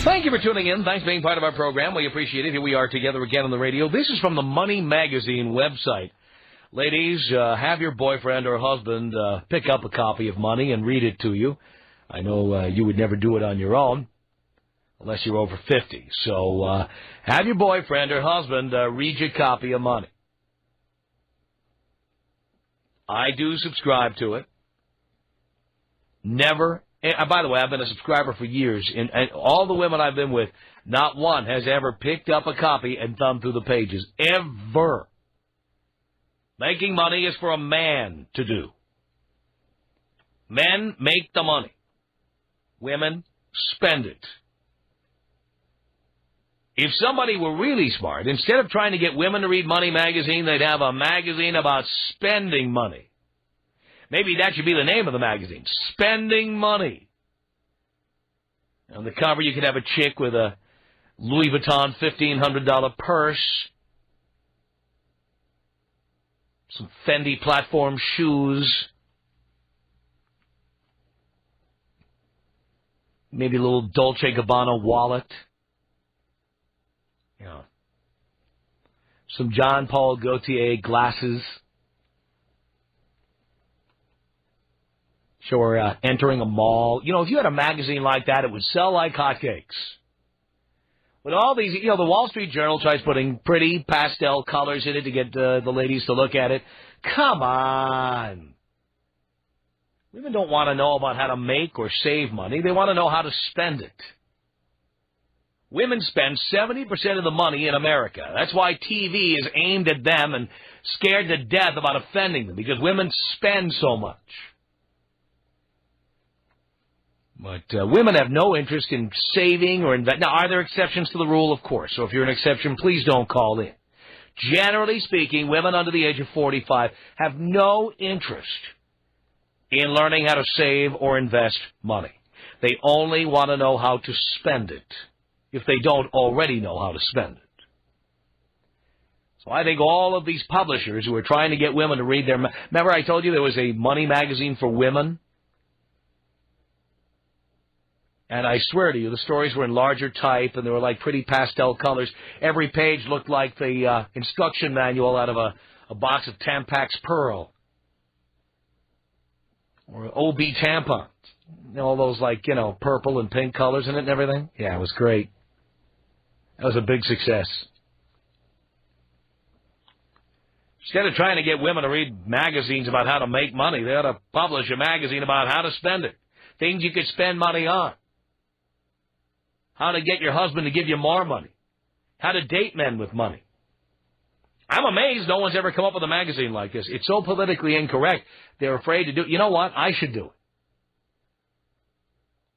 Thank you for tuning in. Thanks for being part of our program. We appreciate it. Here we are together again on the radio. This is from the Money Magazine website. Ladies, have your boyfriend or husband pick up a copy of Money and read it to you. I know you would never do it on your own unless you're over 50. So have your boyfriend or husband read your copy of Money. I do subscribe to it. Never. By the way, I've been a subscriber for years, and all the women I've been with, not one has ever picked up a copy and thumbed through the pages. Ever. Making money is for a man to do. Men make the money. Women spend it. If somebody were really smart, instead of trying to get women to read Money Magazine, they'd have a magazine about spending money. Maybe that should be the name of the magazine, Spending Money. On the cover, you could have a chick with a Louis Vuitton $1,500 purse, some Fendi platform shoes, maybe a little Dolce & Gabbana wallet, you know, some Jean Paul Gaultier glasses. So we're entering a mall. You know, if you had a magazine like that, it would sell like hotcakes. With all these, you know, the Wall Street Journal tries putting pretty pastel colors in it to get the ladies to look at it. Come on. Women don't want to know about how to make or save money. They want to know how to spend it. Women spend 70% of the money in America. That's why TV is aimed at them and scared to death about offending them, because women spend so much. But women have no interest in saving or investing. Now, are there exceptions to the rule? Of course. So if you're an exception, please don't call in. Generally speaking, women under the age of 45 have no interest in learning how to save or invest money. They only want to know how to spend it, if they don't already know how to spend it. So I think all of these publishers who are trying to get women to read their... Remember I told you there was a Money Magazine for women? And I swear to you, the stories were in larger type, and they were like pretty pastel colors. Every page looked like the instruction manual out of a box of Tampax Pearl. Or OB tampons. All those, like, you know, purple and pink colors in it and everything. Yeah, it was great. That was a big success. Instead of trying to get women to read magazines about how to make money, they ought to publish a magazine about how to spend it. Things you could spend money on. How to get your husband to give you more money. How to date men with money. I'm amazed no one's ever come up with a magazine like this. It's so politically incorrect, they're afraid to do it. You know what? I should do it.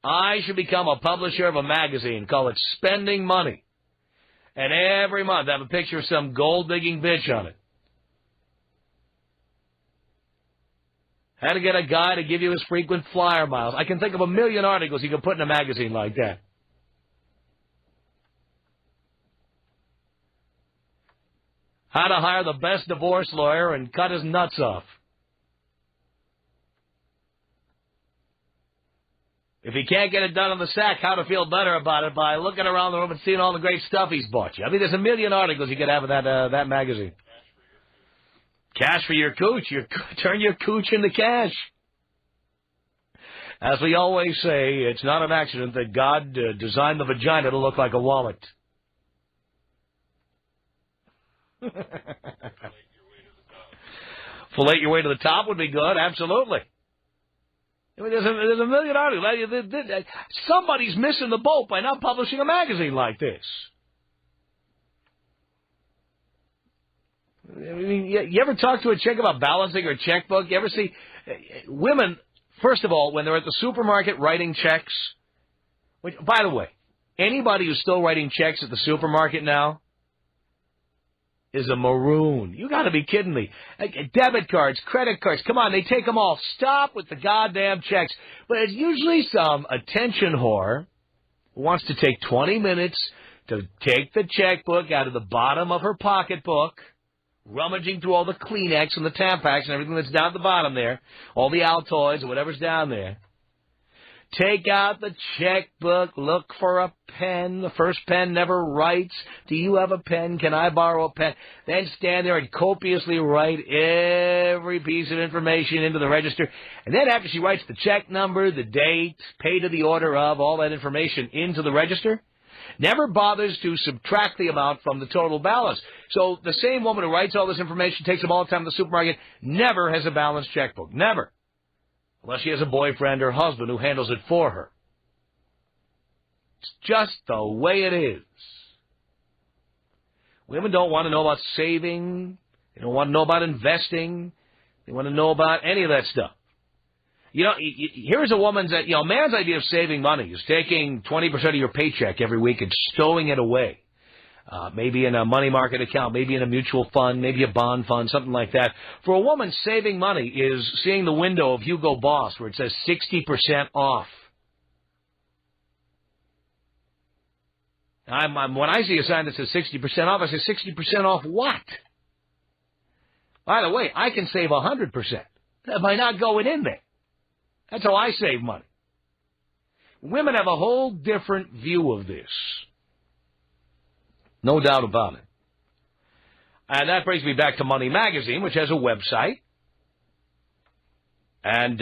I should become a publisher of a magazine, call it Spending Money. And every month have a picture of some gold-digging bitch on it. How to get a guy to give you his frequent flyer miles. I can think of a million articles you could put in a magazine like that. How to hire the best divorce lawyer and cut his nuts off. If he can't get it done on the sack, how to feel better about it by looking around the room and seeing all the great stuff he's bought you. I mean, there's a million articles you could have in that magazine. Cash for your cooch. Turn your cooch into cash. As we always say, it's not an accident that God designed the vagina to look like a wallet. Fillet your way to the top would be good, absolutely. I mean, there's a million articles. Somebody's missing the boat by not publishing a magazine like this. I mean, you ever talk to a chick about balancing her checkbook? You ever see women, first of all, when they're at the supermarket writing checks, which, by the way, anybody who's still writing checks at the supermarket now is a maroon. You got to be kidding me. Debit cards, credit cards, come on, they take them all. Stop with the goddamn checks. But it's usually some attention whore who wants to take 20 minutes to take the checkbook out of the bottom of her pocketbook, rummaging through all the Kleenex and the Tampax and everything that's down at the bottom there, all the Altoids or whatever's down there, Take out the checkbook, look for a pen. The first pen never writes. Do you have a pen? Can I borrow a pen? Then stand there and copiously write every piece of information into the register. And then after she writes the check number, the date, pay to the order of, all that information into the register, never bothers to subtract the amount from the total balance. So the same woman who writes all this information, takes them all the time to the supermarket, never has a balanced checkbook. Never. Unless she has a boyfriend or husband who handles it for her. It's just the way it is. Women don't want to know about saving. They don't want to know about investing. They want to know about any of that stuff. You know, here's a woman's, a man's idea of saving money is taking 20% of your paycheck every week and stowing it away. Maybe in a money market account, maybe in a mutual fund, maybe a bond fund, something like that. For a woman, saving money is seeing the window of Hugo Boss where it says 60% off. When I see a sign that says 60% off, I say 60% off what? By the way, I can save 100% by not going in there. That's how I save money. Women have a whole different view of this. No doubt about it. And that brings me back to Money Magazine, which has a website. And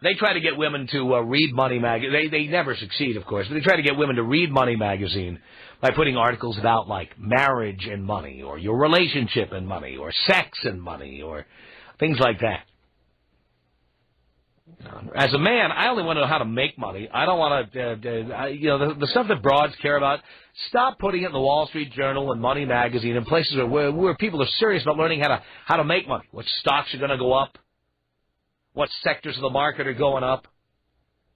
they try to get women to read Money Magazine. They never succeed, of course, but they try to get women to read Money Magazine by putting articles about, like, marriage and money, or your relationship and money, or sex and money, or things like that. As a man, I only want to know how to make money. I don't want to, the stuff that broads care about, stop putting it in the Wall Street Journal and Money Magazine and places where people are serious about learning how to make money. What stocks are going to go up, what sectors of the market are going up,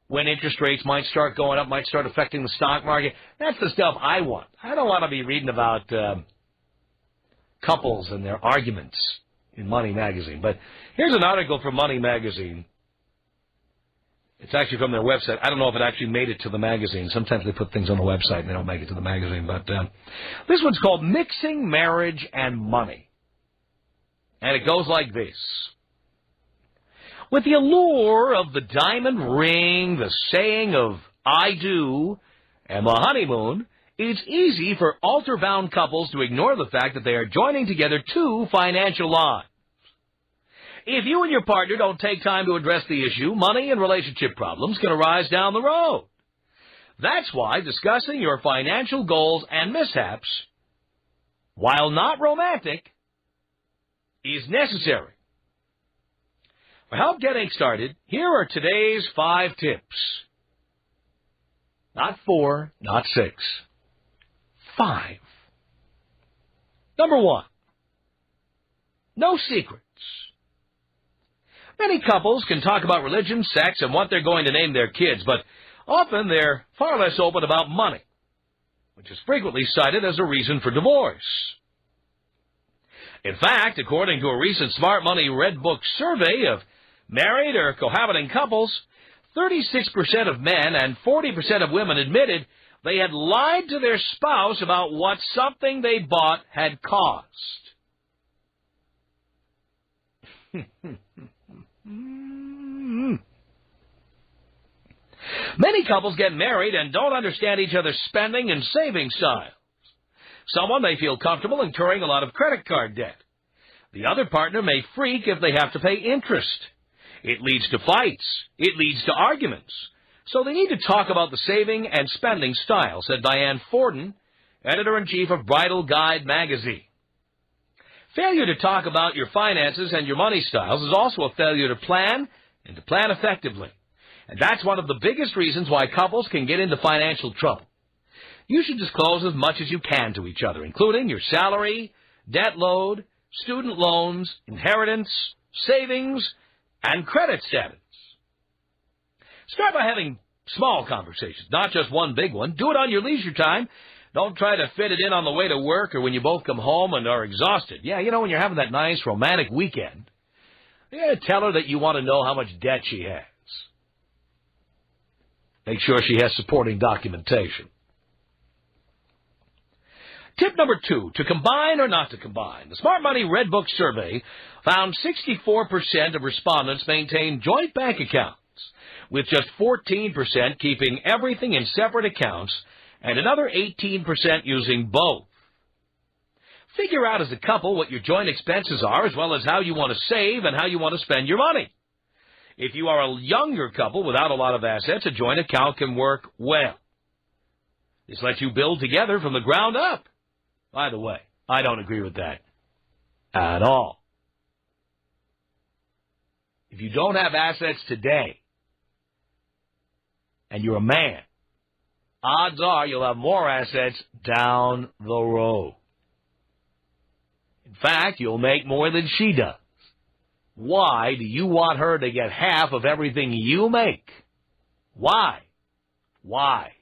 when interest rates might start going up, might start affecting the stock market. That's the stuff I want. I don't want to be reading about couples and their arguments in Money Magazine. But here's an article from Money Magazine. It's actually from their website. I don't know if it actually made it to the magazine. Sometimes they put things on the website and they don't make it to the magazine. But this one's called Mixing Marriage and Money. And it goes like this. With the allure of the diamond ring, the saying of I do, and the honeymoon, it's easy for altar-bound couples to ignore the fact that they are joining together two financial lives. If you and your partner don't take time to address the issue, money and relationship problems can arise down the road. That's why discussing your financial goals and mishaps, while not romantic, is necessary. For help getting started, here are today's 5 tips. Not 4, not 6. 5. Number 1. No secrets. Many couples can talk about religion, sex, and what they're going to name their kids, but often they're far less open about money, which is frequently cited as a reason for divorce. In fact, according to a recent Smart Money Red Book survey of married or cohabiting couples, 36% of men and 40% of women admitted they had lied to their spouse about what something they bought had cost. Many couples get married and don't understand each other's spending and saving styles. Someone may feel comfortable incurring a lot of credit card debt. The other partner may freak if they have to pay interest. It leads to fights. It leads to arguments. So they need to talk about the saving and spending style, said Diane Forden, editor-in-chief of Bridal Guide magazine. Failure to talk about your finances and your money styles is also a failure to plan and to plan effectively. And that's one of the biggest reasons why couples can get into financial trouble. You should disclose as much as you can to each other, including your salary, debt load, student loans, inheritance, savings, and credit status. Start by having small conversations, not just one big one. Do it on your leisure time. Don't try to fit it in on the way to work or when you both come home and are exhausted. Yeah, when you're having that nice romantic weekend, tell her that you want to know how much debt she has. Make sure she has supporting documentation. Tip number 2, to combine or not to combine. The Smart Money Red Book survey found 64% of respondents maintain joint bank accounts. with just 14% keeping everything in separate accounts and another 18% using both. Figure out as a couple what your joint expenses are, as well as how you want to save and how you want to spend your money. If you are a younger couple without a lot of assets, a joint account can work well. This lets you build together from the ground up. By the way, I don't agree with that at all. If you don't have assets today, and you're a man, odds are you'll have more assets down the road. In fact, you'll make more than she does. Why do you want her to get half of everything you make? Why? Why?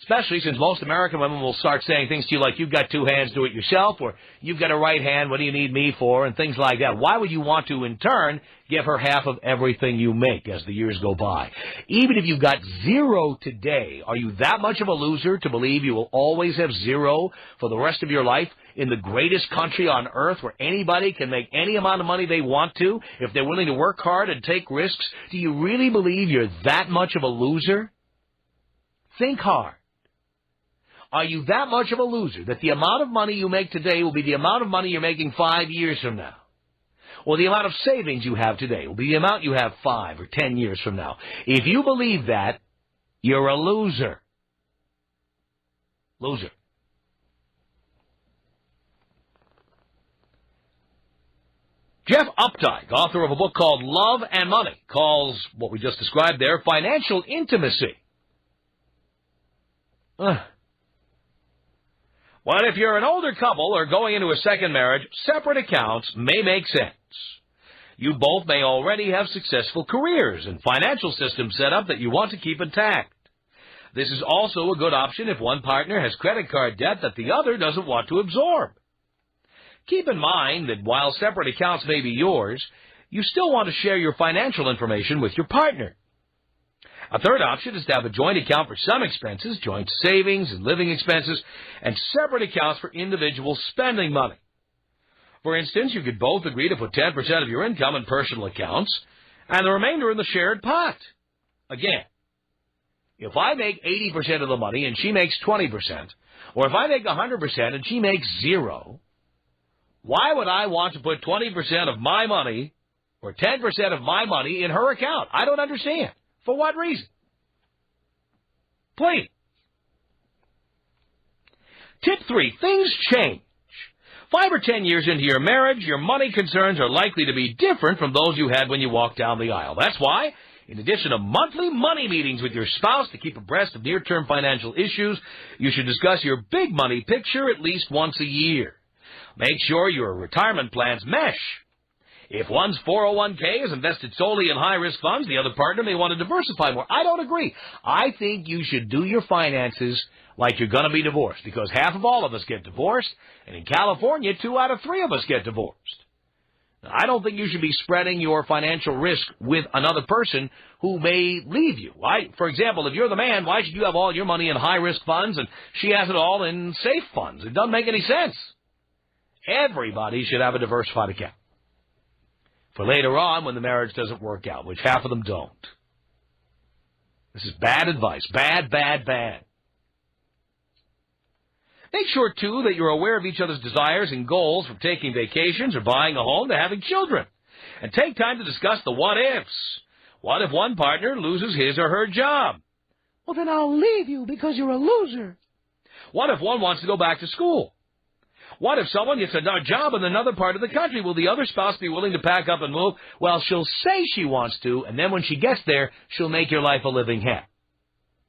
Especially since most American women will start saying things to you like, you've got two hands, do it yourself, or you've got a right hand, what do you need me for, and things like that. Why would you want to, in turn, give her half of everything you make as the years go by? Even if you've got zero today, are you that much of a loser to believe you will always have zero for the rest of your life in the greatest country on earth where anybody can make any amount of money they want to if they're willing to work hard and take risks? Do you really believe you're that much of a loser? Think hard. Are you that much of a loser that the amount of money you make today will be the amount of money you're making 5 years from now? Or the amount of savings you have today will be the amount you have 5 or 10 years from now? If you believe that, you're a loser. Loser. Jeff Updike, author of a book called Love and Money, calls what we just described there financial intimacy. Well, if you're an older couple or going into a second marriage, separate accounts may make sense. You both may already have successful careers and financial systems set up that you want to keep intact. This is also a good option if one partner has credit card debt that the other doesn't want to absorb. Keep in mind that while separate accounts may be yours, you still want to share your financial information with your partner. A third option is to have a joint account for some expenses, joint savings and living expenses, and separate accounts for individual spending money. For instance, you could both agree to put 10% of your income in personal accounts and the remainder in the shared pot. Again, if I make 80% of the money and she makes 20%, or if I make 100% and she makes 0, why would I want to put 20% of my money or 10% of my money in her account? I don't understand. For what reason? Please. Tip 3, things change. 5 or 10 years into your marriage, your money concerns are likely to be different from those you had when you walked down the aisle. That's why, in addition to monthly money meetings with your spouse to keep abreast of near-term financial issues, you should discuss your big money picture at least once a year. Make sure your retirement plans mesh. If one's 401k is invested solely in high-risk funds, the other partner may want to diversify more. I don't agree. I think you should do your finances like you're going to be divorced, because half of all of us get divorced, and in California, 2 out of 3 of us get divorced. Now, I don't think you should be spreading your financial risk with another person who may leave you. For example, if you're the man, why should you have all your money in high-risk funds and she has it all in safe funds? It doesn't make any sense. Everybody should have a diversified account for later on when the marriage doesn't work out, which half of them don't. This is bad advice. Bad, bad, bad. Make sure, too, that you're aware of each other's desires and goals from taking vacations or buying a home to having children. And take time to discuss the what-ifs. What if one partner loses his or her job? Well, then I'll leave you because you're a loser. What if one wants to go back to school? What if someone gets a job in another part of the country? Will the other spouse be willing to pack up and move? Well, she'll say she wants to, and then when she gets there, she'll make your life a living hell.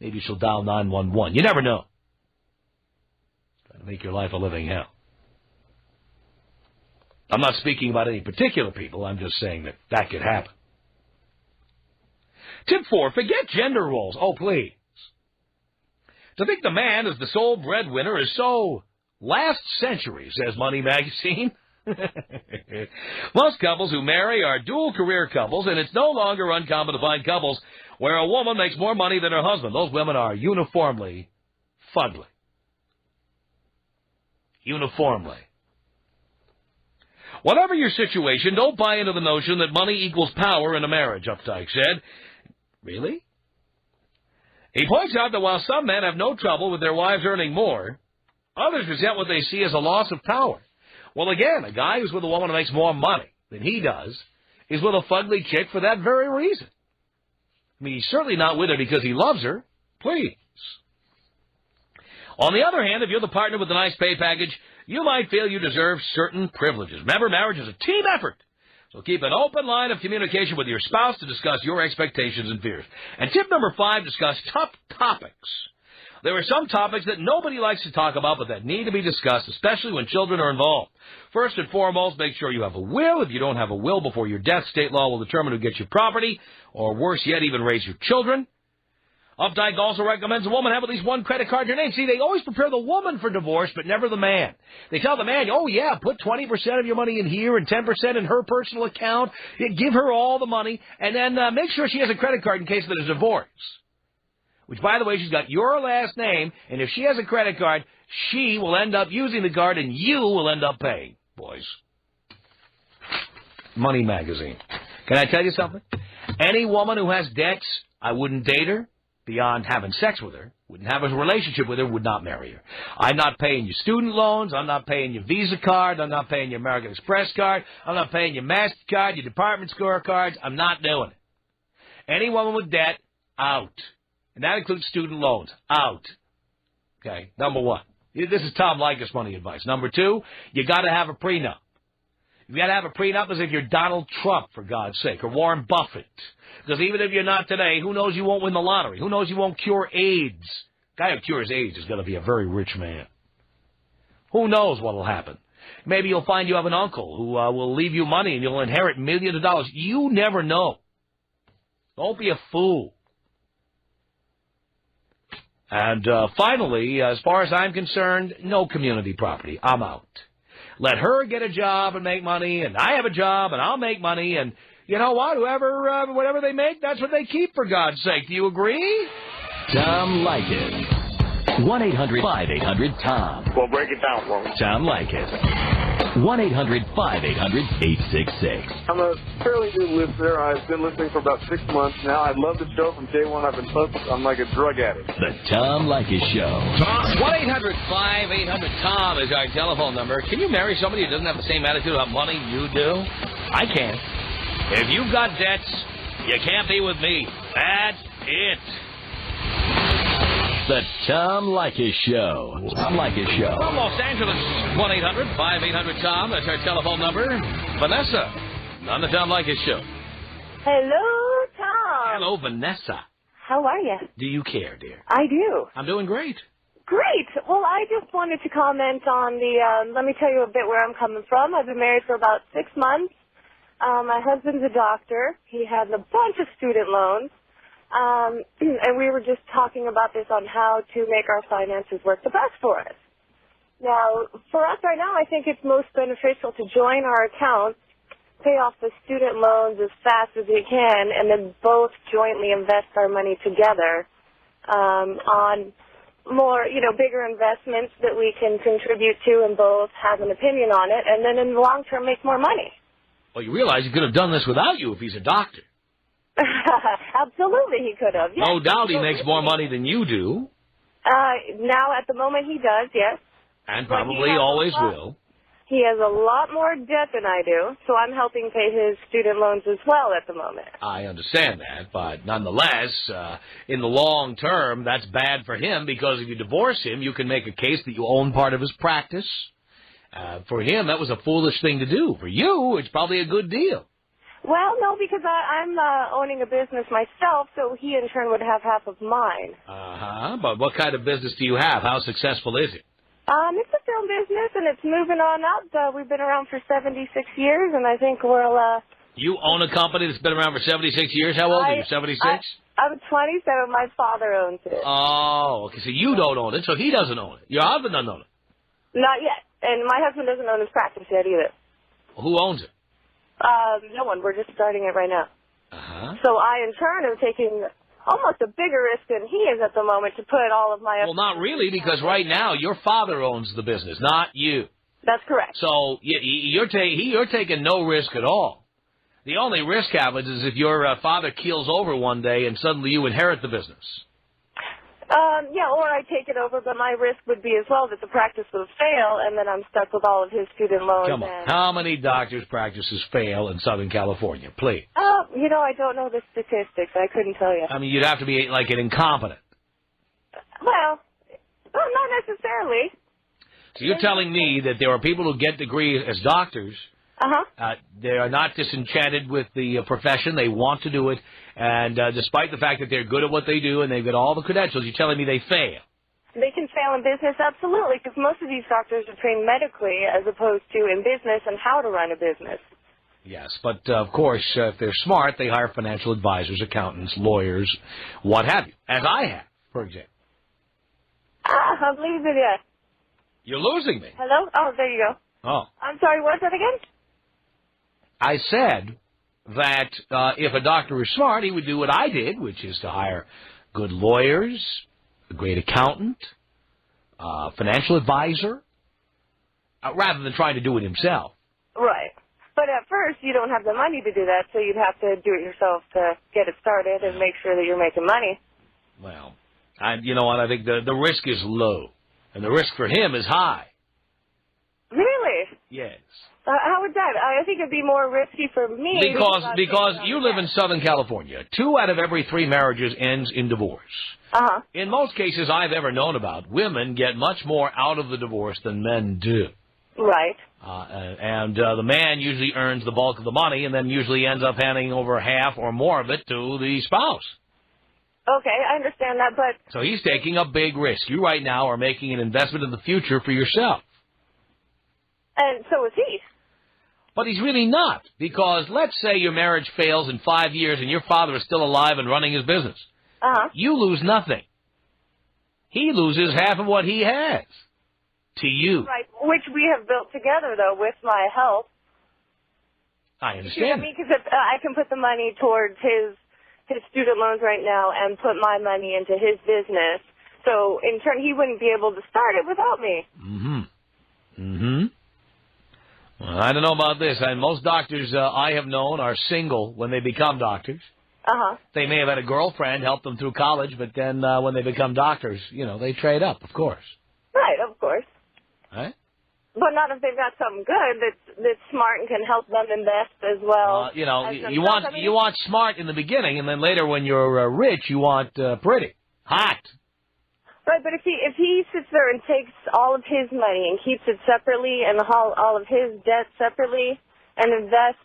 Maybe she'll dial 911. You never know. Try to make your life a living hell. I'm not speaking about any particular people. I'm just saying that that could happen. Tip 4, forget gender roles. Oh, please. To think the man is the sole breadwinner is so last century, says Money Magazine. Most couples who marry are dual career couples, and it's no longer uncommon to find couples where a woman makes more money than her husband. Those women are uniformly fugly. Uniformly. Whatever your situation, don't buy into the notion that money equals power in a marriage, Updike said. Really? He points out that while some men have no trouble with their wives earning more, others resent what they see as a loss of power. Well, again, a guy who's with a woman who makes more money than he does is with a fugly chick for that very reason. I mean, he's certainly not with her because he loves her. Please. On the other hand, if you're the partner with a nice pay package, you might feel you deserve certain privileges. Remember, marriage is a team effort. So keep an open line of communication with your spouse to discuss your expectations and fears. And tip number 5, discuss tough topics. There are some topics that nobody likes to talk about, but that need to be discussed, especially when children are involved. First and foremost, make sure you have a will. If you don't have a will before your death, state law will determine who gets your property, or worse yet, even raise your children. Updike also recommends a woman have at least one credit card in her name. See, they always prepare the woman for divorce, but never the man. They tell the man, oh, yeah, put 20% of your money in here and 10% in her personal account. Give her all the money, and then make sure she has a credit card in case there's a divorce. Which, by the way, she's got your last name, and if she has a credit card, she will end up using the card, and you will end up paying, boys. Money Magazine. Can I tell you something? Any woman who has debts, I wouldn't date her. Beyond having sex with her, wouldn't have a relationship with her, would not marry her. I'm not paying your student loans. I'm not paying your Visa card. I'm not paying your American Express card. I'm not paying your MasterCard, your department store cards. I'm not doing it. Any woman with debt, out. And that includes student loans, out. Okay, number 1. This is Tom Leykis money advice. Number 2, you got to have a prenup. You got to have a prenup as if you're Donald Trump, for God's sake, or Warren Buffett. Because even if you're not today, who knows you won't win the lottery? Who knows you won't cure AIDS? Guy who cures AIDS is going to be a very rich man. Who knows what will happen? Maybe you'll find you have an uncle who will leave you money and you'll inherit millions of dollars. You never know. Don't be a fool. And finally, as far as I'm concerned, no community property. I'm out. Let her get a job and make money, and I have a job and I'll make money, and you know what? Whatever they make, that's what they keep, for God's sake. Do you agree? Tom Leykis. 1-800-5800-TOM. Well, break it down for me. Tom Leykis. 1-800-5800-866. I'm a fairly new listener. I've been listening for about 6 months now. I love the show from day one. I've been hooked. I'm like a drug addict. The Tom Leykis Show. 1-800-5800-TOM is our telephone number. Can you marry somebody who doesn't have the same attitude about money you do? I can't. If you've got debts, you can't be with me. That's it. The Tom Leykis Show. Tom Leykis Show. From Los Angeles, 1-800-5800-TOM. That's our telephone number. Vanessa, on the Tom Leykis Show. Hello, Tom. Hello, Vanessa. How are you? Do you care, dear? I do. I'm doing great. Great. Well, I just wanted to comment on let me tell you a bit where I'm coming from. I've been married for about 6 months. My husband's a doctor. He has a bunch of student loans. And we were just talking about this on how to make our finances work the best for us. Now, for us right now, I think it's most beneficial to join our accounts, pay off the student loans as fast as we can, and then both jointly invest our money together on more, bigger investments that we can contribute to and both have an opinion on it, and then in the long term make more money. Well, you realize he could have done this without you if he's a doctor. Absolutely, he could have. Yes, no doubt absolutely. He makes more money than you do. Now, at the moment, he does, yes. And probably always will. He has a lot more debt than I do, so I'm helping pay his student loans as well at the moment. I understand that, but nonetheless, in the long term, that's bad for him, because if you divorce him, you can make a case that you own part of his practice. For him, that was a foolish thing to do. For you, it's probably a good deal. Well, no, because I'm owning a business myself, so he in turn would have half of mine. Uh-huh. But what kind of business do you have? How successful is it? It's a film business, and it's moving on up. We've been around for 76 years, and I think we'll... You own a company that's been around for 76 years? How old are you, 76? I'm 27. My father owns it. Oh, okay. So you don't own it, so he doesn't own it. Your husband doesn't own it. Not yet. And my husband doesn't own his practice yet either. Well, who owns it? No one. We're just starting it right now. Uh-huh. So I, in turn, am taking almost a bigger risk than he is at the moment to put all of my... Well, not really, because right now your father owns the business, not you. That's correct. So you're taking no risk at all. The only risk happens is if your father keels over one day and suddenly you inherit the business. Yeah, or I take it over, but my risk would be as well that the practice will fail, and then I'm stuck with all of his student loans. Come on. How many doctors' practices fail in Southern California? Please. I don't know the statistics. I couldn't tell you. I mean, you'd have to be like an incompetent. Well, not necessarily. So you're telling me that there are people who get degrees as doctors. They are not disenchanted with the profession. They want to do it. And despite the fact that they're good at what they do and they've got all the credentials, you're telling me they fail. They can fail in business, absolutely, because most of these doctors are trained medically as opposed to in business and how to run a business. Yes, but of course, if they're smart, they hire financial advisors, accountants, lawyers, what have you, as I have, for example. I'm losing you. You're losing me. Hello? Oh, there you go. Oh. I'm sorry, what's that again? I said that if a doctor is smart, he would do what I did, which is to hire good lawyers, a great accountant, financial advisor, rather than trying to do it himself. Right. But at first, you don't have the money to do that, so you'd have to do it yourself to get it started and make sure that you're making money. Well, you know what? I think the risk is low, and the risk for him is high. Really? Yes. How would that? I think it'd be more risky for me. Because you live in Southern California. 2 out of every 3 marriages ends in divorce. Uh-huh. In most cases I've ever known about, women get much more out of the divorce than men do. Right. And the man usually earns the bulk of the money and then usually ends up handing over half or more of it to the spouse. Okay, I understand that, but... So he's taking a big risk. You right now are making an investment in the future for yourself. And so is he. But he's really not, because let's say your marriage fails in 5 years and your father is still alive and running his business. Uh-huh. You lose nothing. He loses half of what he has to you. Right, which we have built together, though, with my help. I understand. You know what I mean? Because I can put the money towards his student loans right now and put my money into his business. So, in turn, he wouldn't be able to start it without me. Mm-hmm. Mm-hmm. Well, I don't know about this. Most doctors I have known are single when they become doctors. Uh-huh. They may have had a girlfriend help them through college, but then when they become doctors, they trade up, of course. Right, of course. Right? But not if they've got something good that's smart and can help them invest as well. You want smart in the beginning, and then later when you're rich, you want pretty, hot. Right, but if he sits there and takes all of his money and keeps it separately and all of his debt separately and invests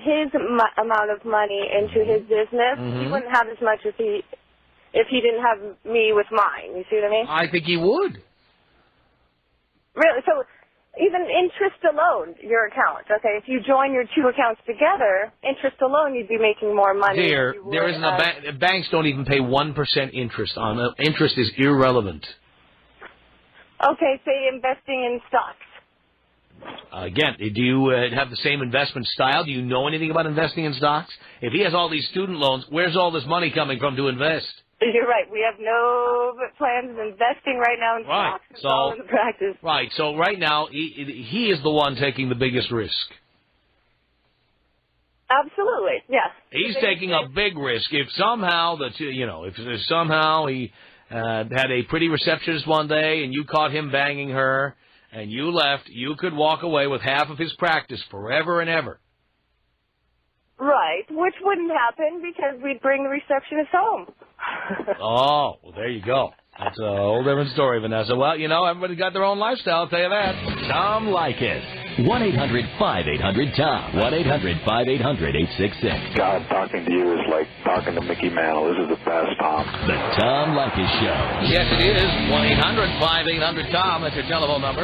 his amount of money into his business, he wouldn't have as much as if he didn't have me with mine. You see what I mean? I think he would. Really? So even interest alone, your account, okay, if you join your 2 accounts together, interest alone, you'd be making more money. Dear, there isn't a bank. Banks don't even pay 1% interest on it. Interest is irrelevant. Okay, say investing in stocks. Again, do you have the same investment style? Do you know anything about investing in stocks? If he has all these student loans, where's all this money coming from to invest? You're right. We have no plans of investing right now in stocks. It's all in the practice. Right. So right now, he is the one taking the biggest risk. Absolutely. Yes. He's taking a big risk. If somehow if somehow he had a pretty receptionist one day and you caught him banging her and you left, you could walk away with half of his practice forever and ever. Right, which wouldn't happen because we'd bring the receptionist home. Oh, well, there you go. That's a whole different story, Vanessa. Well, everybody's got their own lifestyle, I'll tell you that. Tom Leykis. 1-800-5800-TOM. 1-800-5800-866. God, talking to you is like talking to Mickey Mantle. This is the best, Tom. The Tom Leykis Show. Yes, it is. 1-800-5800-TOM. That's your telephone number.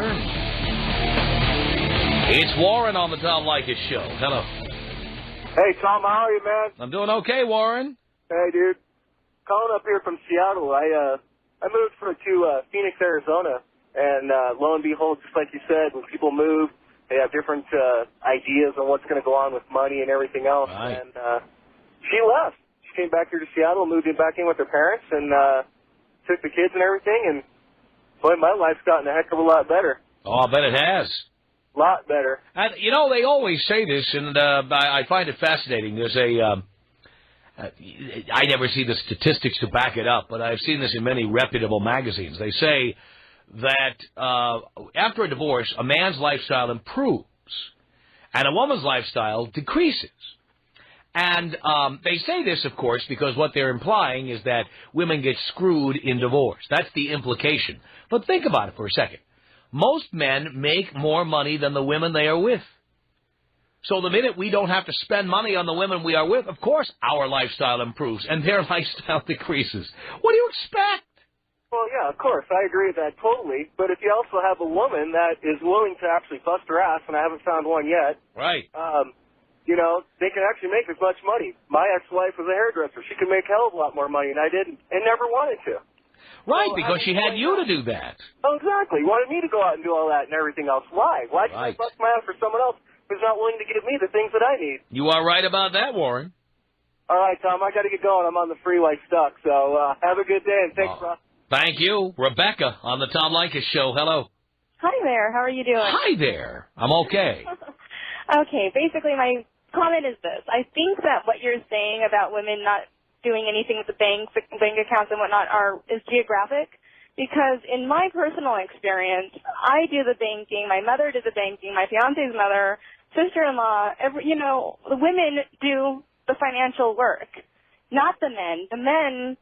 It's Warren on the Tom Leykis Show. Hello. Hey, Tom, how are you, man? I'm doing okay, Warren. Hey, dude. Calling up here from Seattle. I moved to Phoenix, Arizona, and lo and behold, just like you said, when people move, they have different ideas on what's going to go on with money and everything else. Right. And she left. She came back here to Seattle, moved back in with her parents, and took the kids and everything. And boy, my life's gotten a heck of a lot better. Oh, I bet it has. A lot better. And, you know, they always say this, and I find it fascinating. There's I never see the statistics to back it up, but I've seen this in many reputable magazines. They say that after a divorce, a man's lifestyle improves, and a woman's lifestyle decreases. And they say this, of course, because what they're implying is that women get screwed in divorce. That's the implication. But think about it for a second. Most men make more money than the women they are with. So the minute we don't have to spend money on the women we are with, of course our lifestyle improves and their lifestyle decreases. What do you expect? Well, yeah, of course. I agree with that totally. But if you also have a woman that is willing to actually bust her ass, and I haven't found one yet, right? You know, they can actually make as much money. My ex-wife was a hairdresser. She could make a hell of a lot more money, and I didn't, and never wanted to. Right, because she had you to do that. Oh, exactly. Wanted me to go out and do all that and everything else. Why? Why should I bust my ass for someone else who's not willing to give me the things that I need? You are right about that, Warren. All right, Tom, I got to get going. I'm on the freeway stuck, so have a good day, and thanks, bro. Thank you. Rebecca on the Tom Leykis Show. Hello. Hi there. How are you doing? Hi there. I'm okay. Okay, basically my comment is this. I think that what you're saying about women not doing anything with the bank accounts and whatnot is geographic, because in my personal experience, I do the banking, my mother did the banking, my fiance's mother, sister-in-law, the women do the financial work, not the men. The men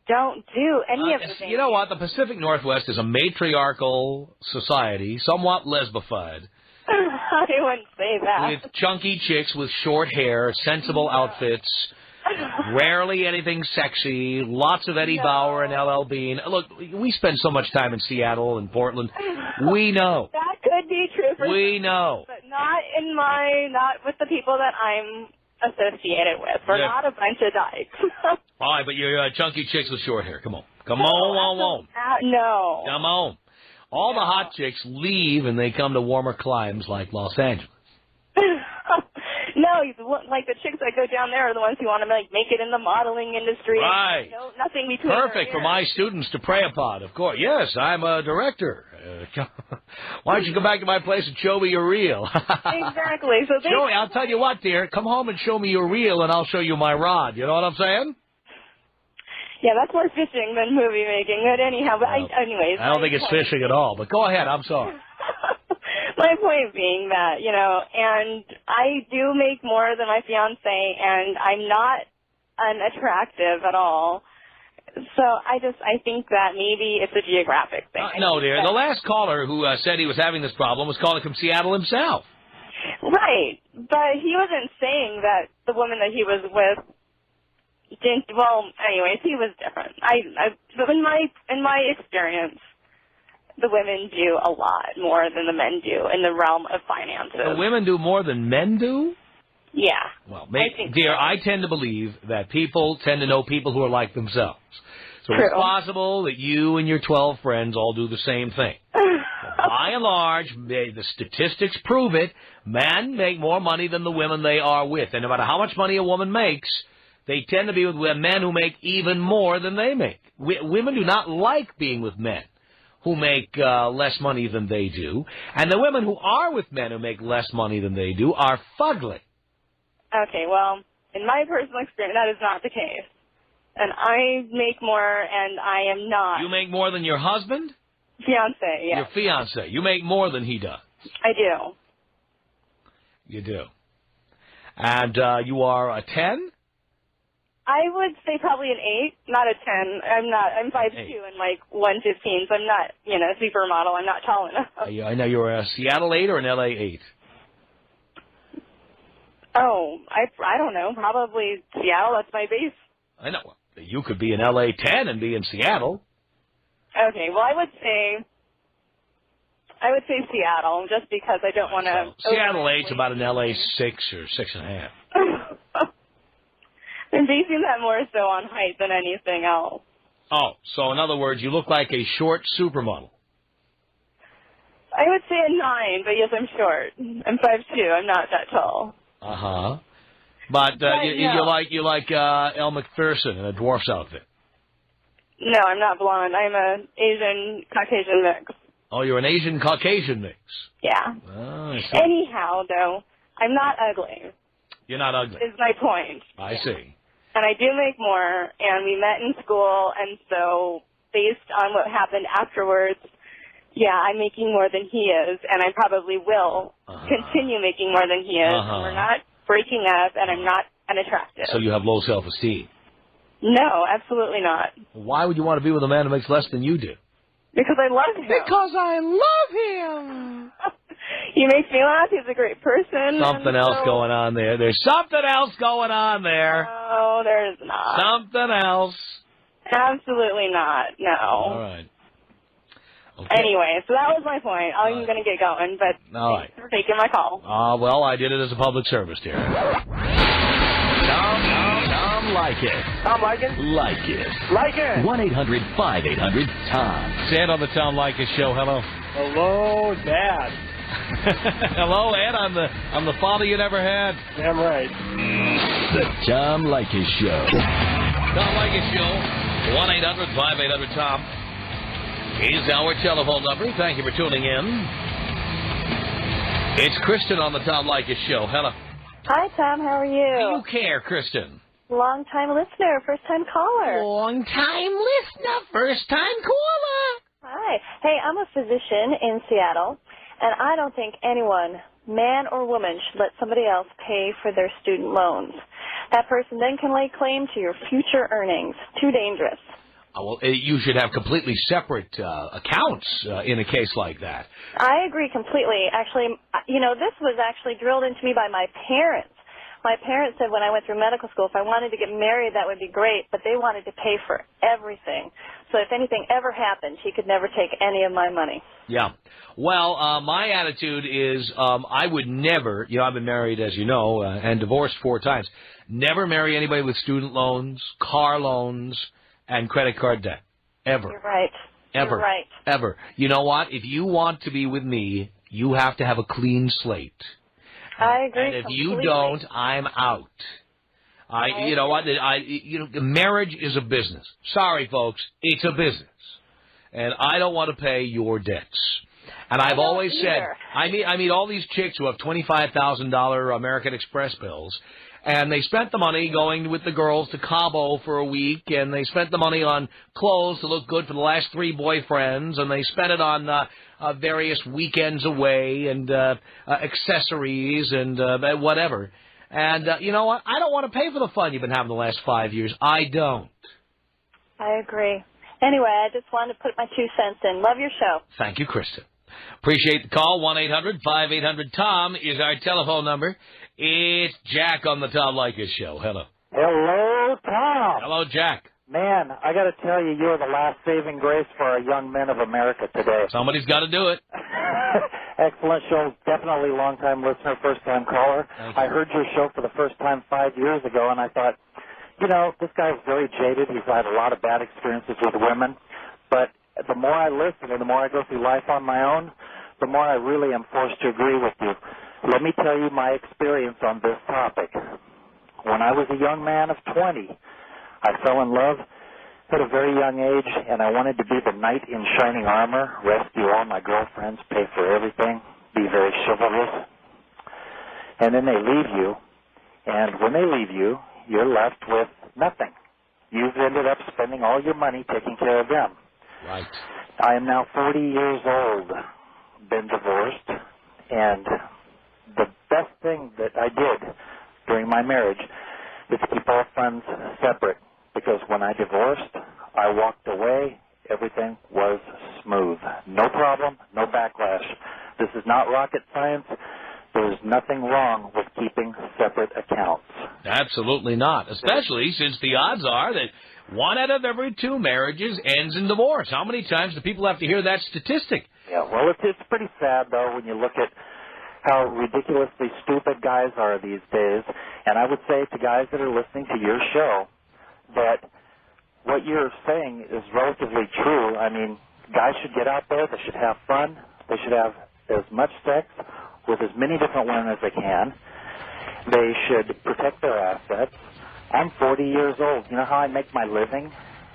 don't do any of the banking. You know what? The Pacific Northwest is a matriarchal society, somewhat lesbified. I wouldn't say that. With chunky chicks with short hair, sensible outfits, rarely anything sexy, lots of Eddie Bauer and LL Bean. Look, we spend so much time in Seattle and Portland. We know. That could be true for We some, know. but not with the people that I'm associated with. We're not a bunch of dykes. All right, but you're chunky chicks with short hair. Come on. Come on. No. Come on. All the hot chicks leave and they come to warmer climes like Los Angeles. No, like the chicks that go down there are the ones who want to make it in the modeling industry. Right. And, nothing between. Perfect for my students to prey upon, of course. Yes, I'm a director. Why don't you come back to my place and show me your reel? Exactly. So I'll tell you what, dear. Come home and show me your reel, and I'll show you my rod. You know what I'm saying? Yeah, that's more fishing than movie making. But anyhow, anyways. I don't think it's fishing at all. But go ahead. I'm sorry. My point being that, and I do make more than my fiance, and I'm not unattractive at all. So I think that maybe it's a geographic thing. No, dear. The last caller who said he was having this problem was calling from Seattle himself. Right. But he wasn't saying that the woman that he was with didn't, well, anyways, he was different. In my experience, the women do a lot more than the men do in the realm of finances. The women do more than men do? Yeah. Well, dear, I tend to believe that people tend to know people who are like themselves. So True. It's possible that you and your 12 friends all do the same thing. By and large, the statistics prove it. Men make more money than the women they are with. And no matter how much money a woman makes, they tend to be with men who make even more than they make. Women do not like being with men who make less money than they do. And the women who are with men who make less money than they do are fugly. Okay, well, in my personal experience, that is not the case. And I make more, and I am not. You make more than your husband? Fiancé, yes. Your fiancé. You make more than he does. I do. You do. And you are a 10? I would say probably an 8, not a 10. I'm 5'2" and like 115, so I'm not, supermodel. I'm not tall enough. I know you're a Seattle 8 or an LA 8? Oh, I don't know. Probably Seattle. That's my base. I know. You could be an LA 10 and be in Seattle. Okay. Well, I would say Seattle, just because I don't want to. So Seattle 8's about an LA 6 or 6.5. I'm basing that more so on height than anything else. Oh, so in other words, you look like a short supermodel. I would say a 9, but yes, I'm short. I'm 5'2". I'm not that tall. Uh-huh. But you like Elle Macpherson in a dwarf's outfit. No, I'm not blonde. I'm a Asian Caucasian mix. Oh, you're an Asian Caucasian mix. Yeah. Oh, I see. Anyhow, though, I'm not ugly, You're not ugly. is my point. I see. And I do make more, and we met in school, and so based on what happened afterwards, yeah, I'm making more than he is, and I probably will continue making more than he is. And we're not breaking up, and I'm not unattractive. So you have low self-esteem. No, absolutely not. Why would you want to be with a man who makes less than you do? Because I love him. Because I love him. He makes me laugh. He's a great person. Something else going on there. There's something else going on there. No, there's not. Something else. Absolutely not. No. All right. Okay. Anyway, so that was my point. I'm going to get going, but thanks for taking my call. Well, I did it as a public service, dear. Tom Leykis. Tom Leykis? Leykis. Leykis. 1-800-5800-TOM. It's Ed on the Tom Leykis Show. Hello. Hello, Dad. Hello, Ed. I'm the father you never had. Damn right. The Tom Leykis Show. Tom Leykis Show. 1-800-5800-TOM is our telephone number. Thank you for tuning in. It's Kristen on the Tom Leykis Show. Hello. Hi, Tom. How are Do you? you care, Kristen? Long-time listener, first-time caller. Long-time listener, first-time caller. Hi. Hey, I'm a physician in Seattle, and I don't think anyone, man or woman, should let somebody else pay for their student loans. That person then can lay claim to your future earnings. Too dangerous. Well, you should have completely separate accounts in a case like that. I agree completely. Actually, this was actually drilled into me by my parents. My parents said when I went through medical school, if I wanted to get married, that would be great, but they wanted to pay for everything. So if anything ever happened, he could never take any of my money. Yeah. Well, my attitude is I would never, I've been married, as you know, and divorced 4 times, never marry anybody with student loans, car loans, and credit card debt. Ever. You're right. Ever. You're right. Ever. You know what? If you want to be with me, you have to have a clean slate. I agree. And if completely. you don't, I'm out. You know what? Marriage is a business. Sorry, folks, it's a business, and I don't want to pay your debts. And I've always said, I meet all these chicks who have $25,000 American Express bills, and they spent the money going with the girls to Cabo for a week, and they spent the money on clothes to look good for the last 3 boyfriends, and they spent it on various weekends away and accessories and whatever. And you know what? I don't want to pay for the fun you've been having the last 5 years. I don't. I agree. Anyway, I just wanted to put my 2 cents in. Love your show. Thank you, Kristen. Appreciate the call. 1-800-5800-TOM is our telephone number. It's Jack on the Tom Leykis Show. Hello. Hello, Tom. Hello, Jack. Man, I got to tell you, you're the last saving grace for our young men of America today. Somebody's got to do it. Excellent show. Definitely long-time listener, first-time caller. I heard your show for the first time 5 years ago, and I thought, this guy's very jaded. He's had a lot of bad experiences with women. But the more I listen and the more I go through life on my own, the more I really am forced to agree with you. Let me tell you my experience on this topic. When I was a young man of 20, I fell in love at a very young age, and I wanted to be the knight in shining armor, rescue all my girlfriends, pay for everything, be very chivalrous. And then they leave you, and when they leave you, you're left with nothing. You've ended up spending all your money taking care of them. Right. I am now 40 years old, been divorced, and the best thing that I did during my marriage is keep our funds separate, because when I divorced, I walked away, everything was smooth. No problem, no backlash. This is not rocket science. There's nothing wrong with keeping separate accounts. Absolutely not, especially since the odds are that 1 out of every 2 marriages ends in divorce. How many times do people have to hear that statistic? Yeah, well, it's pretty sad, though, when you look at how ridiculously stupid guys are these days. And I would say to guys that are listening to your show that what you're saying is relatively true. I mean, guys should get out there. They should have fun. They should have as much sex with as many different women as they can. They should protect their assets. I'm 40 years old. You know how I make my living?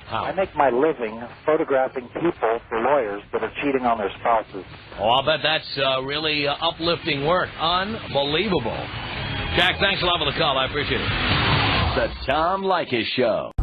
I make my living photographing people for lawyers that are cheating on their spouses. Oh, I'll bet that's really uplifting work. Unbelievable. Jack, thanks a lot for the call. I appreciate it. The Tom Leykis Show.